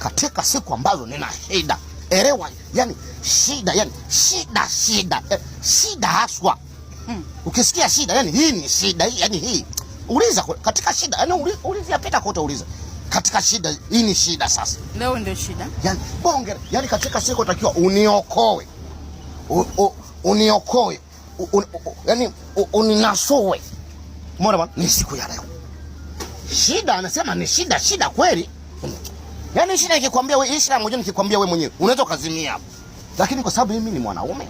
katika siku ambazo nina shida, elewa, yani shida, yani shida haswa. Ukisikia shida, yani hii ni shida, yani hii uliza katika shida, yani uliza pita kote, uliza katika shida, hii ni shida. Sasa leo ndio shida, yani bonge, yani katika siku utakiwa uniokoe, uniokoe, yani uninasoe. Mbona bwana, ni siku ya leo. Shida anasema ni shida kweli. Yani shida ikikwambia wewe, shida moja nikikwambia wewe mwenyewe unaweza kazimia hapo. Lakini kwa sababu mimi ni mwanaume,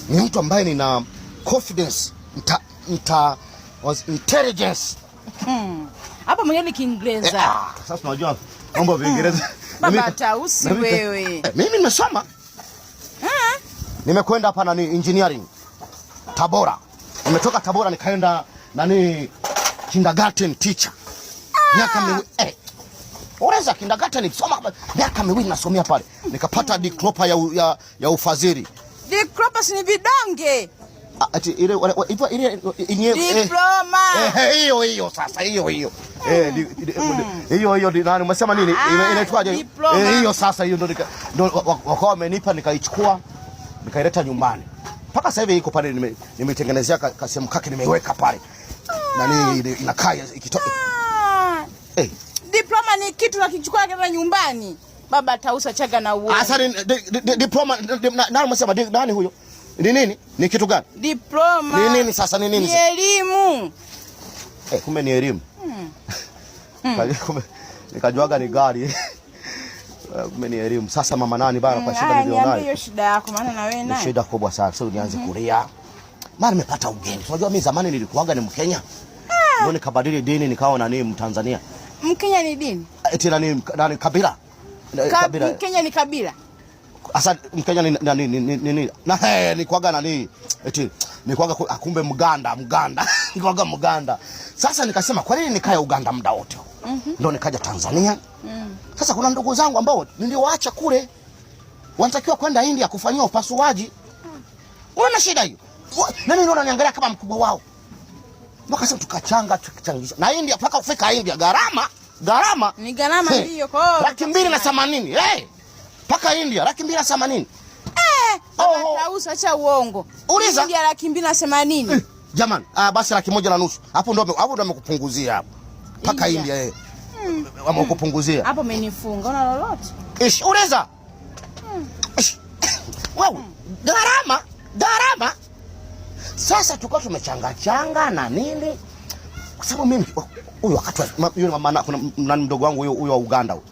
ni mtu ambaye nina confidence, intelligence. Hapa mwenyewe ni Kiingereza. Sasa unajua mambo ya Kiingereza. Baba Tausi wewe. Mimi nimesoma. Nimekwenda hapa nani engineering Tabora. Nimetoka Tabora nikaenda nani kindergarten teacher. Miaka miwili. Unaweza kindergarten nisoma miaka miwili nasomea pale. Nikapata diploma ya ufadhili. Diploma si vidonge. Ati ile diploma. Hiyo sasa hiyo. Hiyo nani umesema nini? Inaitwaje? Hiyo sasa hiyo ndo wakawa wamenipa, nikaichukua nikaileta nyumbani. Mpaka sasa hivi iko pale, nimetengenezea kasehemu kake, nimeiweka pale. Nani inakaa ikitoka. Diploma ni kitu nakichukua kama nyumbani. Baba Tausa chaga na uongo. Sasa diploma nani umesema nani huyo? Ni nini? Ni kitu gani? Diploma. Ni nini sasa, ni nini? Ni elimu. Kumbe ni elimu. Nikajuaga ni gari. Kumbe ni elimu. Sasa mama nani bana, kwa shida nilionayo. Hiyo shida yako, maana na wewe naye. Shida kubwa sana. Sasa nianze kulia. Maana nimepata ugeni. Unajua mimi zamani nilikuwaga ni Mkenya. Ndio nikabadili dini nikawa nani Mtanzania. Mkenya ni dini? Eti nani kabila? Kabila. Mkenya ni kabila. Asa Mkenya ni nini? Na nikuaga nani? Eti nikuaga kumbe Mganda. Nikuaga Mganda. Sasa nikasema kwa nini nikae Uganda muda wote? Ndio nikaja Tanzania. Sasa kuna ndugu zangu ambao niliwaacha kule, wanatakiwa kwenda India kufanyia upasuaji. Unaona shida hiyo? Na mimi naona niangalia kama mkubwa wao. Wakasema tukachangisha. Na India mpaka kufika India gharama ni gharama hiyo kwa 280. Paka India 280. Baba Tausa acha uongo. Uliza India 280. Jamani, basi 150. Hapo ndo amekupunguzia hapo. Paka India wamekupunguzia. Hapo umenifunga. Una lolote? Uliza. Wewe gharama. Sasa tukao tumechanga na nini? Kwa sababu mimi huyo wakati yule mama kuna mdogo wangu huyo wa Uganda huyo.